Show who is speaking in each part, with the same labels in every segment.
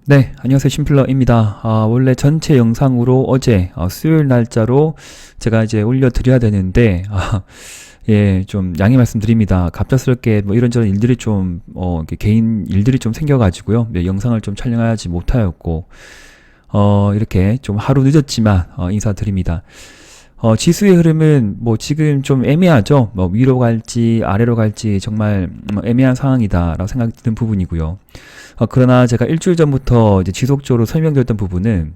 Speaker 1: 네, 안녕하세요. 심플러입니다. 원래 전체 영상으로 어제 수요일 날짜로 제가 이제 올려드려야 되는데, 예, 좀 양해 말씀드립니다. 갑작스럽게 뭐 이런저런 일들이 좀, 이렇게 개인 일들이 좀 생겨가지고요. 네, 영상을 좀 촬영하지 못하였고, 이렇게 좀 하루 늦었지만, 인사드립니다. 지수의 흐름은 뭐 지금 좀 애매하죠. 뭐 위로 갈지 아래로 갈지 정말 애매한 상황이다라고 생각이 드는 부분이고요. 그러나 제가 일주일 전부터 이제 지속적으로 설명드렸던 부분은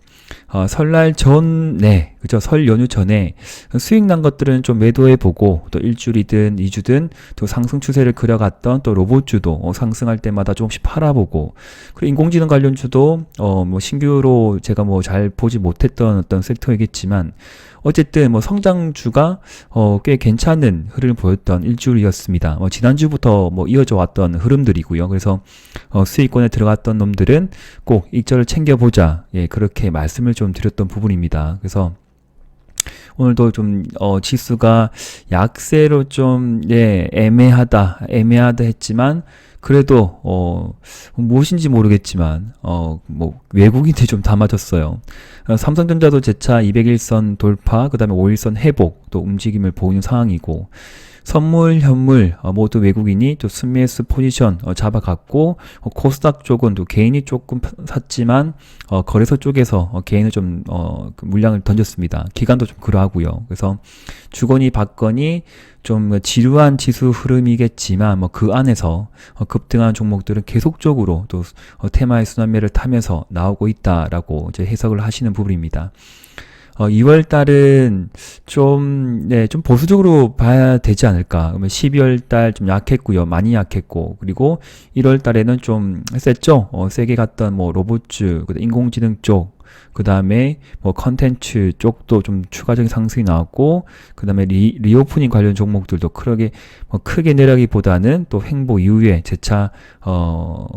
Speaker 1: 설날 전에, 그죠? 설 연휴 전에 수익 난 것들은 좀 매도해보고 또 일주일이든 이주든 또 상승 추세를 그려갔던 또 로봇주도 상승할 때마다 조금씩 팔아보고, 그리고 인공지능 관련주도 뭐 신규로 제가 뭐 잘 보지 못했던 어떤 섹터이겠지만 어쨌든 뭐 성장주가 꽤 괜찮은 흐름을 보였던 일주일이었습니다. 지난주부터 뭐 이어져 왔던 흐름들이고요. 그래서 수익권에 들어갔던 놈들은 꼭 익절을 챙겨보자. 예, 그렇게 말씀을 좀 드렸던 부분입니다. 그래서 오늘도 좀 지수가 약세로 좀 애매하다 했지만 그래도 무엇인지 모르겠지만 뭐 외국인들 좀 다 맞았어요. 삼성전자도 재차 200일선 돌파, 그다음에 5일선 회복 또 움직임을 보이는 상황이고, 선물, 현물 모두 외국인이 또 순매수 포지션 잡아갔고, 코스닥 쪽은 또 개인이 조금 샀지만 거래소 쪽에서 개인을 좀 그 물량을 던졌습니다. 기간도 좀 그러하고요. 그래서 주거니 받거니 좀 지루한 지수 흐름이겠지만 뭐 그 안에서 급등한 종목들은 계속적으로 또 테마의 순환매를 타면서 나오고 있다라고 이제 해석을 하시는 부분입니다. 2월 달은 좀 보수적으로 봐야 되지 않을까. 그러면 12월 달 좀 약했고요. 많이 약했고. 그리고 1월 달에는 좀 셌죠. 세게 갔던 뭐 로봇주, 인공지능 쪽, 그 다음에 뭐 컨텐츠 쪽도 좀 추가적인 상승이 나왔고, 그 다음에 리오프닝 관련 종목들도 크게 내려기보다는 또 횡보 이후에 재차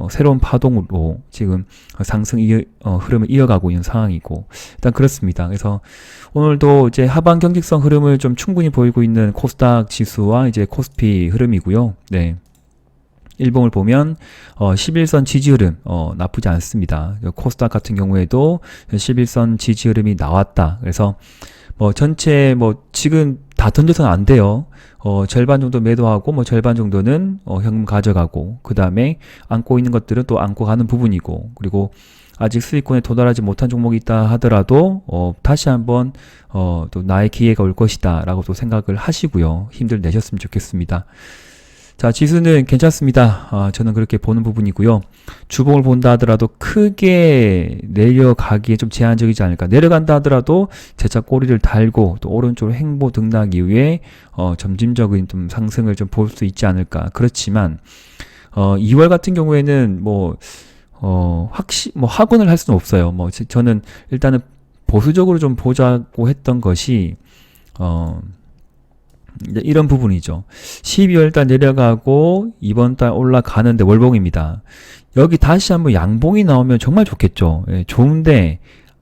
Speaker 1: 새로운 파동으로 지금 상승 흐름을 이어가고 있는 상황이고, 일단 그렇습니다. 그래서 오늘도 이제 하방 경직성 흐름을 좀 충분히 보이고 있는 코스닥 지수와 이제 코스피 흐름이고요. 네. 일봉을 보면 11선 지지 흐름 나쁘지 않습니다. 코스닥 같은 경우에도 11선 지지 흐름이 나왔다. 그래서 뭐 전체 뭐 지금 다 던져서는 안 돼요. 절반 정도 매도하고 뭐 절반 정도는 현금 가져가고, 그 다음에 안고 있는 것들은 또 안고 가는 부분이고, 그리고 아직 수익권에 도달하지 못한 종목이 있다 하더라도 다시 한번 또 나의 기회가 올 것이다 라고 또 생각을 하시고요. 힘들 내셨으면 좋겠습니다. 자, 지수는 괜찮습니다. 저는 그렇게 보는 부분이고요. 주봉을 본다 하더라도 크게 내려가기에 좀 제한적이지 않을까. 내려간다 하더라도 재차 꼬리를 달고 또 오른쪽으로 횡보 등락 이후에 점진적인 좀 상승을 좀 볼 수 있지 않을까. 그렇지만 2월 같은 경우에는 뭐 학원을 할 수는 없어요. 저는 일단은 보수적으로 좀 보자고 했던 것이 이런 부분이죠. 12월 달 내려가고 이번 달 올라가는데 월봉입니다. 여기 다시 한번 양봉이 나오면 정말 좋겠죠. 예, 좋은데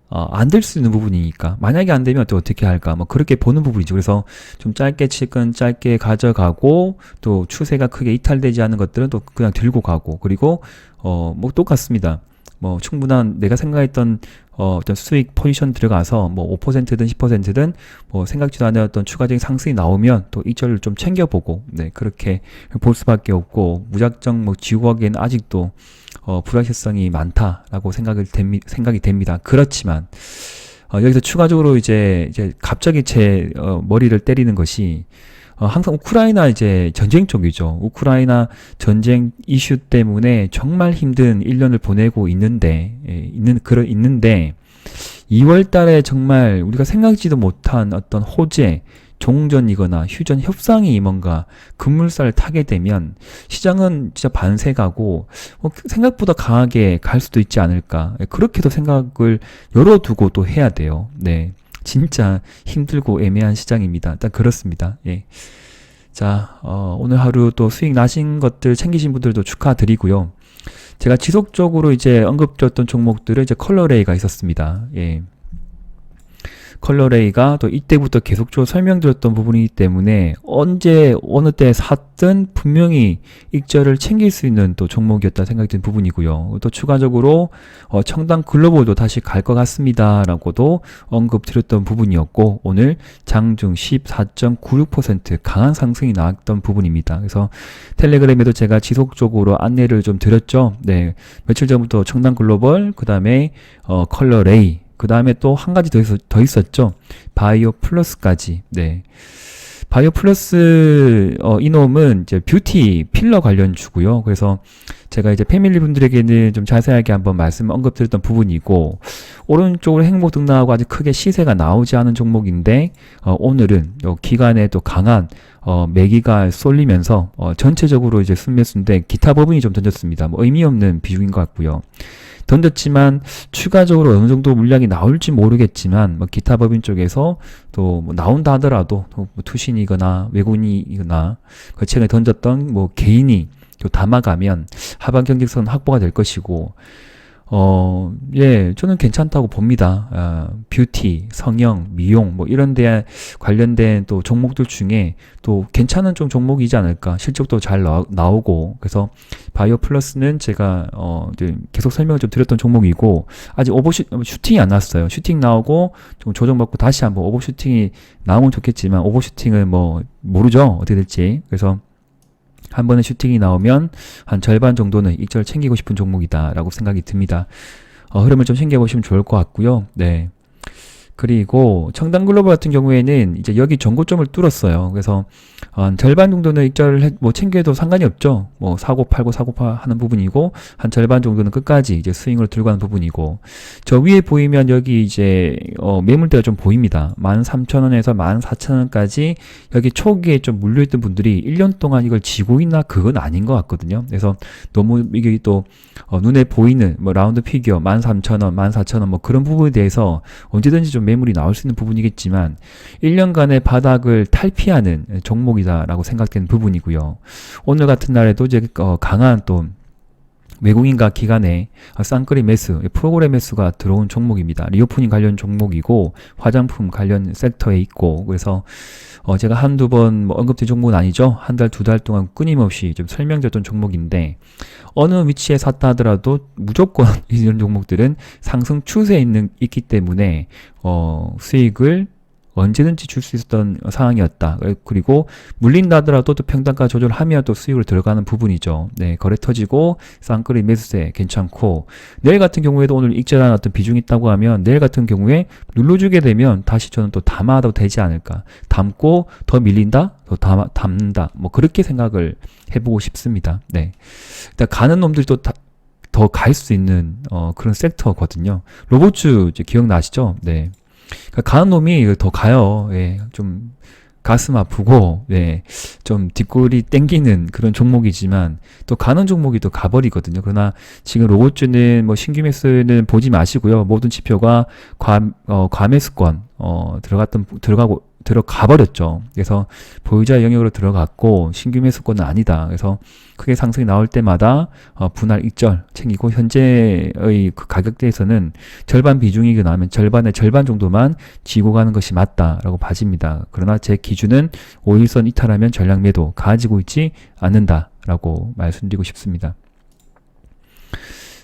Speaker 1: 안 될 수 있는 부분이니까, 만약에 안 되면 또 어떻게 할까, 뭐 그렇게 보는 부분이죠. 그래서 좀 짧게 칠건 짧게 가져가고, 또 추세가 크게 이탈되지 않은 것들은 또 그냥 들고 가고, 그리고 뭐 똑같습니다. 뭐 충분한 내가 생각했던 어떤 수익 포지션 들어가서 뭐 5%든 10%든 뭐 생각지도 않았던 추가적인 상승이 나오면 또 이절을 좀 챙겨보고, 네, 그렇게 볼 수밖에 없고, 무작정 뭐 지우고 하기에는 아직도 불확실성이 많다라고 생각이 됩니다. 그렇지만 여기서 추가적으로 이제 갑자기 제 머리를 때리는 것이 항상 우크라이나 이제 전쟁 쪽이죠. 우크라이나 전쟁 이슈 때문에 정말 힘든 1년을 보내고 있는데, 있는데 2월 달에 정말 우리가 생각지도 못한 어떤 호재, 종전이거나 휴전 협상이 뭔가 급물살을 타게 되면 시장은 진짜 반세가고 생각보다 강하게 갈 수도 있지 않을까. 그렇게도 생각을 열어두고 또 해야 돼요. 네. 진짜 힘들고 애매한 시장입니다. 일단 그렇습니다. 예. 자, 오늘 하루 또 수익 나신 것들 챙기신 분들도 축하드리고요. 제가 지속적으로 이제 언급드렸던 종목들은 이제 컬러레이가 있었습니다. 예. 컬러레이가 또 이때부터 계속적으로 설명드렸던 부분이기 때문에 언제 어느 때 샀든 분명히 익절을 챙길 수 있는 또 종목이었다 생각이 든 부분이고요. 또 추가적으로 청당 글로벌도 다시 갈 것 같습니다 라고도 언급드렸던 부분이었고, 오늘 장중 14.96% 강한 상승이 나왔던 부분입니다. 그래서 텔레그램에도 제가 지속적으로 안내를 좀 드렸죠. 네, 며칠 전부터 청당 글로벌, 그 다음에 컬러레이, 그 다음에 또 한 가지 더 있었죠. 바이오 플러스까지. 네. 바이오 플러스, 이놈은 이제 뷰티 필러 관련 주고요. 그래서 제가 이제 패밀리 분들에게는 좀 자세하게 한번 언급드렸던 부분이고, 오른쪽으로 행보 등락하고 아직 크게 시세가 나오지 않은 종목인데, 오늘은 기간에 또 강한, 매기가 쏠리면서, 전체적으로 이제 순매수인데, 기타 법인이 좀 던졌습니다. 뭐 의미 없는 비중인 것 같고요. 던졌지만 추가적으로 어느 정도 물량이 나올지 모르겠지만 뭐 기타 법인 쪽에서 또 뭐 나온다 하더라도 뭐 투신이거나 외국인이거나 그 최근에 던졌던 뭐 개인이 또 담아가면 하반 경직선 확보가 될 것이고, 예, 저는 괜찮다고 봅니다. 뷰티, 성형, 미용, 뭐 이런 데 관련된 또 종목들 중에 또 괜찮은 좀 종목이지 않을까. 실적도 잘 나오고. 그래서 바이오 플러스는 제가, 계속 설명을 좀 드렸던 종목이고, 아직 슈팅이 안 났어요. 슈팅 나오고, 좀 조정받고 다시 한번 오버슈팅이 나오면 좋겠지만, 오버슈팅은 뭐, 모르죠. 어떻게 될지. 그래서, 한 번에 슈팅이 나오면 한 절반 정도는 익절 챙기고 싶은 종목이다라고 생각이 듭니다. 흐름을 좀 챙겨보시면 좋을 것 같고요. 네. 그리고 청당 글로벌 같은 경우에는 이제 여기 전고점을 뚫었어요. 그래서 절반 정도는 익절을 뭐 챙겨도 상관이 없죠. 뭐 사고 팔고 하는 부분이고, 한 절반 정도는 끝까지 이제 스윙으로 들고 가는 부분이고, 저 위에 보이면 여기 이제 매물대가 좀 보입니다. 13,000원에서 14,000원까지 여기 초기에 좀 물려있던 분들이 1년 동안 이걸 지고 있나, 그건 아닌 것 같거든요. 그래서 너무 이게 또 눈에 보이는 뭐 라운드 피겨 13,000원, 14,000원 뭐 그런 부분에 대해서 언제든지 좀 매물이 나올 수 있는 부분이겠지만 1년간의 바닥을 탈피하는 종목이다라고 생각되는 부분이고요. 오늘 같은 날에도 이제 강한 또 외국인과 기관의 쌍끌이 매수, 프로그램 매수가 들어온 종목입니다. 리오프닝 관련 종목이고 화장품 관련 섹터에 있고, 그래서 제가 한두 번 뭐 언급된 종목은 아니죠. 한 달, 두 달 동안 끊임없이 좀 설명드렸던 종목인데, 어느 위치에 샀다 하더라도 무조건 이런 종목들은 상승 추세에 있기 때문에 수익을 언제든지 줄 수 있었던 상황이었다. 그리고 물린다 하더라도 또 평단가 조절하면 또 수익을 들어가는 부분이죠. 네, 거래 터지고 쌍끌이 매수세 괜찮고, 내일 같은 경우에도 오늘 익절한 어떤 비중이 있다고 하면 내일 같은 경우에 눌러주게 되면 다시 저는 또 담아도 되지 않을까. 담고 더 밀린다? 더 담는다. 뭐 그렇게 생각을 해보고 싶습니다. 네, 일단 가는 놈들도 더 갈 수 있는 그런 섹터거든요. 로봇주 이제 기억나시죠? 네. 그러니까 가는 놈이 더 가요. 예, 좀 가슴 아프고, 예, 좀 뒷골이 땡기는 그런 종목이지만 또 가는 종목이 또 가버리거든요. 그러나 지금 로봇주는 뭐 신규 매수는 보지 마시고요. 모든 지표가 과매수권 들어가 버렸죠. 그래서 보유자 영역으로 들어갔고 신규 매수권은 아니다. 그래서 크게 상승이 나올 때마다 분할 익절 챙기고, 현재의 그 가격대에서는 절반 비중이 나면 절반의 절반 정도만 지고 가는 것이 맞다라고 봐집니다. 그러나 제 기준은 5일선 이탈하면 전량 매도 가지고 있지 않는다라고 말씀드리고 싶습니다.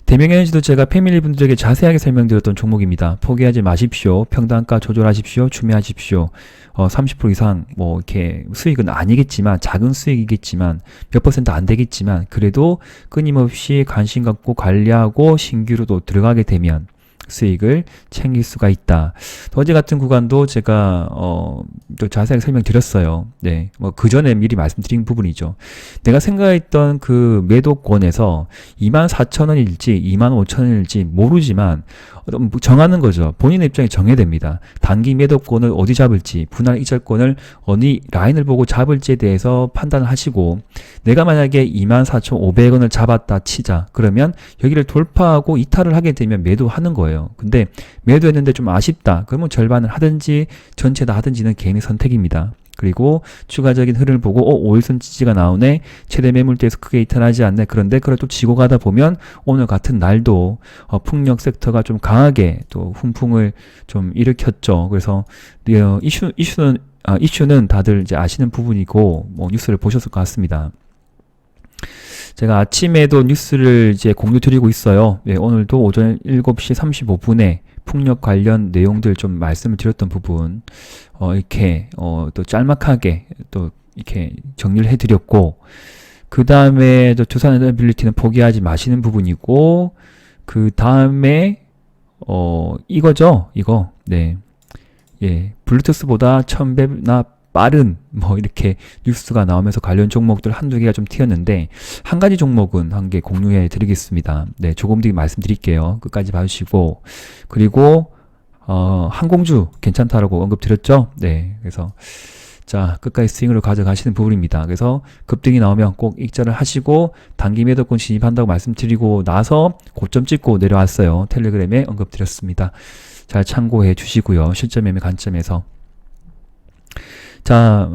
Speaker 1: 대명에너지도 제가 패밀리 분들에게 자세하게 설명드렸던 종목입니다. 포기하지 마십시오. 평단가 조절하십시오. 추매하십시오. 30% 이상 뭐 이렇게 수익은 아니겠지만, 작은 수익이겠지만, 몇 퍼센트 안 되겠지만, 그래도 끊임없이 관심 갖고 관리하고 신규로도 들어가게 되면 수익을 챙길 수가 있다. 어제 같은 구간도 제가 또 자세하게 설명드렸어요. 네, 뭐 그 전에 미리 말씀드린 부분이죠. 내가 생각했던 그 매도권에서 24,000원일지 25,000원일지 모르지만 정하는 거죠. 본인의 입장에 정해야 됩니다. 단기 매도권을 어디 잡을지, 분할 이자권을 어느 라인을 보고 잡을지에 대해서 판단을 하시고, 내가 만약에 24,500원을 잡았다 치자. 그러면 여기를 돌파하고 이탈을 하게 되면 매도하는 거예요. 근데 매도했는데 좀 아쉽다. 그러면 절반을 하든지 전체 다 하든지는 개인의 선택입니다. 그리고 추가적인 흐름을 보고 5일선 지지가 나오네. 최대 매물대에서 크게 이탈하지 않네. 그런데 그걸 또 지고 가다 보면 오늘 같은 날도 풍력 섹터가 좀 강하게 또 훈풍을 좀 일으켰죠. 그래서 이슈는 다들 이제 아시는 부분이고 뭐 뉴스를 보셨을 것 같습니다. 제가 아침에도 뉴스를 이제 공유 드리고 있어요. 예, 오늘도 오전 7시 35분에 풍력 관련 내용들 좀 말씀을 드렸던 부분, 이렇게, 또 짤막하게 또 이렇게 정리를 해드렸고, 그 다음에 또 두산에너빌리티는 포기하지 마시는 부분이고, 그 다음에, 이거죠. 이거. 네. 예. 블루투스보다 1000배나 빠른 뭐 이렇게 뉴스가 나오면서 관련 종목들 한두 개가 좀 튀었는데 한 가지 종목은 한 개 공유해 드리겠습니다. 네, 조금 더 말씀드릴게요. 끝까지 봐주시고 그리고 항공주 괜찮다라고 언급드렸죠. 네, 그래서 자 끝까지 스윙으로 가져가시는 부분입니다. 그래서 급등이 나오면 꼭 익절을 하시고 단기 매도권 진입한다고 말씀드리고 나서 고점 찍고 내려왔어요. 텔레그램에 언급드렸습니다. 잘 참고해 주시고요. 실전 매매 관점에서 자,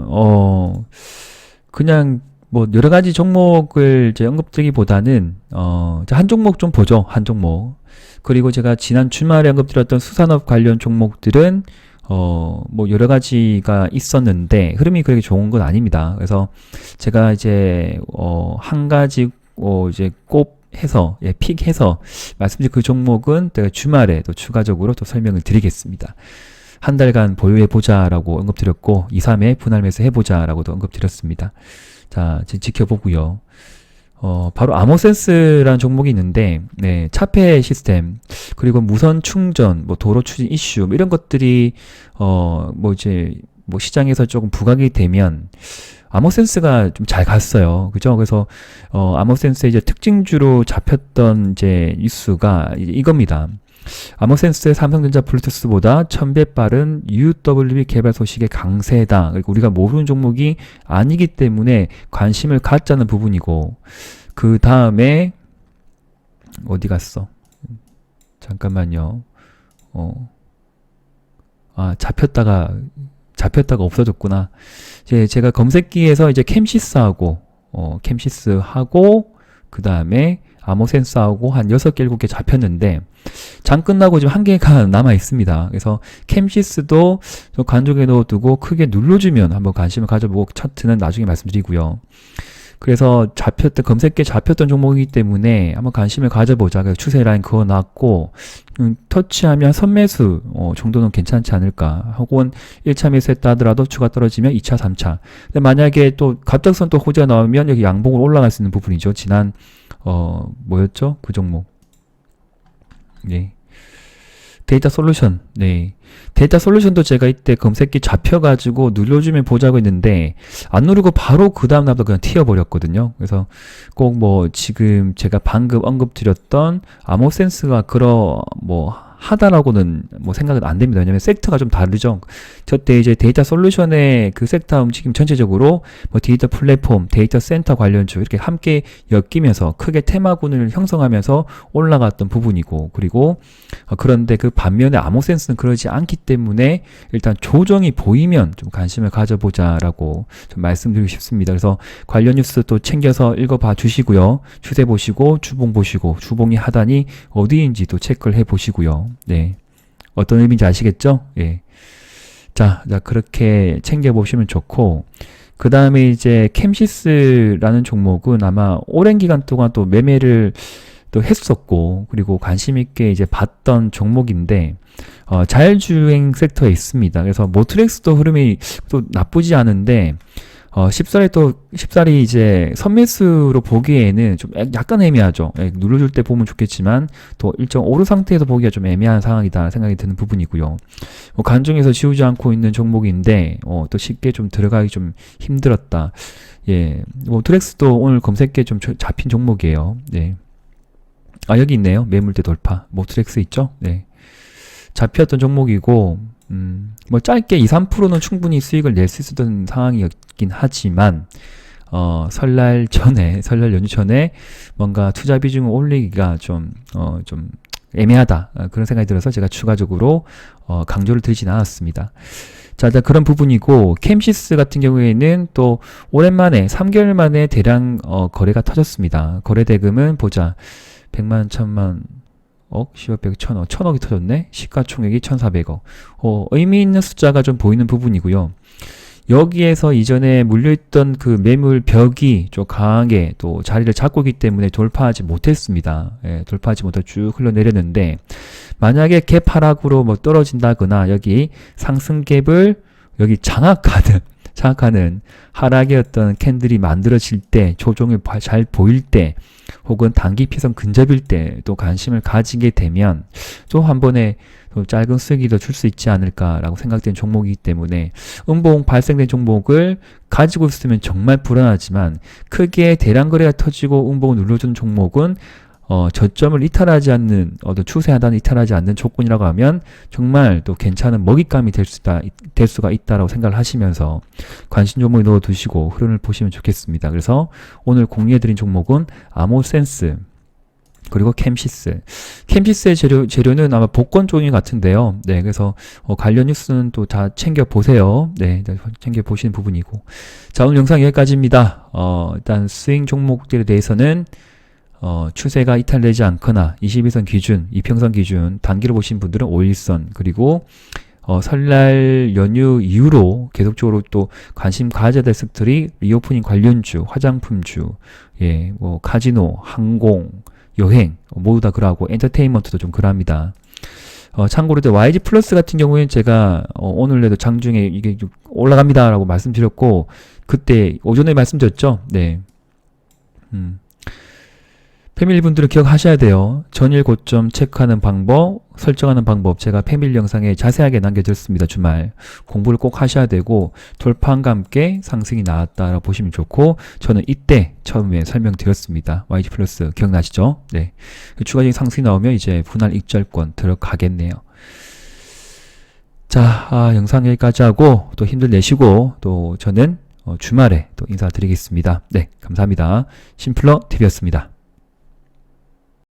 Speaker 1: 그냥 뭐 여러 가지 종목을 이제 언급드리기보다는 한 종목 좀 보죠. 한 종목. 그리고 제가 지난 주말에 언급드렸던 수산업 관련 종목들은 뭐 여러 가지가 있었는데 흐름이 그렇게 좋은 건 아닙니다. 그래서 제가 이제 한 가지 이제 꼽해서 픽해서 말씀드린 그 종목은 제가 주말에 또 추가적으로 또 설명을 드리겠습니다. 한 달간 보유해보자라고 언급드렸고 2, 3회 분할 매수 해보자라고도 언급드렸습니다. 자, 지켜보고요. 바로 아모센스라는 종목이 있는데 네, 차폐 시스템 그리고 무선 충전, 뭐 도로 추진 이슈 뭐 이런 것들이 뭐 이제 뭐 시장에서 조금 부각이 되면 아모센스가 좀 잘 갔어요. 그죠? 그래서 아모센스의 이제 특징주로 잡혔던 이제 뉴스가 이겁니다. 아모센스의 삼성전자 블루투스보다 1000배 빠른 UWB 개발 소식의 강세다. 그리고 우리가 모르는 종목이 아니기 때문에 관심을 갖자는 부분이고 그 다음에 어디 갔어? 잠깐만요. 잡혔다가 없어졌구나. 이제 제가 검색기에서 이제 캠시스하고 그 다음에 아모센스하고 한 6개, 7개 잡혔는데 장 끝나고 지금 한 개가 남아 있습니다. 그래서 캠시스도 관종에 넣어두고 크게 눌러주면 한번 관심을 가져보고 차트는 나중에 말씀드리고요. 그래서 검색기에 잡혔던 종목이기 때문에 한번 관심을 가져보자. 그래서 추세 라인 그어놨고 터치하면 선매수 정도는 괜찮지 않을까. 혹은 1차 매수했다 하더라도 추가 떨어지면 2차, 3차. 근데 만약에 또 갑작스런 또 호재가 나오면 여기 양봉으로 올라갈 수 있는 부분이죠. 지난 뭐였죠? 그 종목. 네. 데이터 솔루션. 네. 데이터 솔루션도 제가 이때 검색기 잡혀가지고 눌러주면 보자고 했는데 안 누르고 바로 그 다음 날도 그냥 튀어버렸거든요. 그래서 꼭 뭐 지금 제가 방금 언급드렸던 아모센스가 하다라고는 뭐 생각은 안 됩니다. 왜냐면 섹터가 좀 다르죠. 저때 이제 데이터 솔루션의 그 섹터 움직임 전체적으로 뭐 데이터 플랫폼, 데이터 센터 관련주 이렇게 함께 엮이면서 크게 테마군을 형성하면서 올라갔던 부분이고 그리고 그런데 그 반면에 아모센스는 그러지 않기 때문에 일단 조정이 보이면 좀 관심을 가져보자라고 좀 말씀드리고 싶습니다. 그래서 관련 뉴스 또 챙겨서 읽어봐 주시고요. 추세 보시고 주봉 보시고 주봉이 하단이 어디인지 또 체크를 해 보시고요. 네. 어떤 의미인지 아시겠죠? 예. 자, 그렇게 챙겨보시면 좋고, 그 다음에 이제 캠시스라는 종목은 아마 오랜 기간 동안 또 매매를 또 했었고, 그리고 관심있게 이제 봤던 종목인데, 자율주행 섹터에 있습니다. 그래서 모트렉스도 흐름이 또 나쁘지 않은데, 쉽사리 이제 선매수로 보기에는 좀 약간 애매하죠. 눌러줄 때 보면 좋겠지만 또 일정 오르 상태에서 보기가 좀 애매한 상황이다 생각이 드는 부분이고요. 간중에서 지우지 않고 있는 종목인데 또 쉽게 좀 들어가기 좀 힘들었다. 예, 트렉스도 오늘 검색기에 좀 잡힌 종목이에요. 네. 여기 있네요. 매물대 돌파. 모트렉스 있죠? 네. 잡혔던 종목이고 뭐 짧게 2, 3%는 충분히 수익을 낼 수 있었던 상황이었긴 하지만 설날 연휴 전에 뭔가 투자 비중을 올리기가 좀 애매하다. 그런 생각이 들어서 제가 추가적으로 강조를 드리진 않았습니다. 자, 일단 그런 부분이고, 캠시스 같은 경우에는 또 오랜만에 3개월 만에 대량 거래가 터졌습니다. 거래 대금은 보자. 100만, 1000만, 억, 10억, 100억, 1000억, 1000억이 터졌네. 시가총액이 1400억. 의미 있는 숫자가 좀 보이는 부분이고요. 여기에서 이전에 물려있던 그 매물 벽이 좀 강하게 또 자리를 잡고 있기 때문에 돌파하지 못했습니다. 예, 돌파하지 못하고 쭉 흘러내렸는데, 만약에 갭 하락으로 뭐 떨어진다거나 여기 상승 갭을 여기 장악하는 하락의 어떤 캔들이 만들어질 때, 조종이 잘 보일 때, 혹은 단기 피선 근접일 때 또 관심을 가지게 되면 또 한 번에 또 짧은 수익이 더 줄 수 있지 않을까라고 생각된 종목이기 때문에, 음봉 발생된 종목을 가지고 있으면 정말 불안하지만, 크게 대량 거래가 터지고 음봉을 눌러준 종목은 저점을 이탈하지 않는, 추세 하단을 이탈하지 않는 조건이라고 하면 정말 또 괜찮은 먹잇감이 될 수가 있다라고 생각을 하시면서 관심 종목에 넣어두시고 흐름을 보시면 좋겠습니다. 그래서 오늘 공유해드린 종목은 아모센스, 그리고 캠시스. 캠시스의 재료는 아마 복권 종류 같은데요. 네, 그래서 관련 뉴스는 또 다 챙겨보세요. 네, 챙겨보시는 부분이고. 자, 오늘 영상 여기까지입니다. 일단 스윙 종목들에 대해서는 추세가 이탈되지 않거나 21선 기준, 이평선 기준, 단기로 보신 분들은 5일선, 그리고 설날 연휴 이후로 계속적으로 또 관심 가져야 될 섹터들이 리오프닝 관련주, 화장품주, 예, 뭐 카지노, 항공, 여행 모두 다 그러하고 엔터테인먼트도 좀 그러합니다. 참고로 YG 플러스 같은 경우에는 제가 오늘에도 장중에 이게 올라갑니다 라고 말씀드렸고, 그때 오전에 말씀드렸죠. 네. 패밀리 분들은 기억하셔야 돼요. 전일 고점 체크하는 방법, 설정하는 방법 제가 패밀리 영상에 자세하게 남겨드렸습니다. 주말 공부를 꼭 하셔야 되고, 돌파함과 함께 상승이 나왔다라고 보시면 좋고, 저는 이때 처음에 설명드렸습니다. YG 플러스 기억나시죠? 네. 추가적인 상승이 나오면 이제 분할 익절권 들어가겠네요. 자, 영상 여기까지 하고 또 힘들 내시고, 또 저는 주말에 또 인사드리겠습니다. 네, 감사합니다. 심플러 TV였습니다.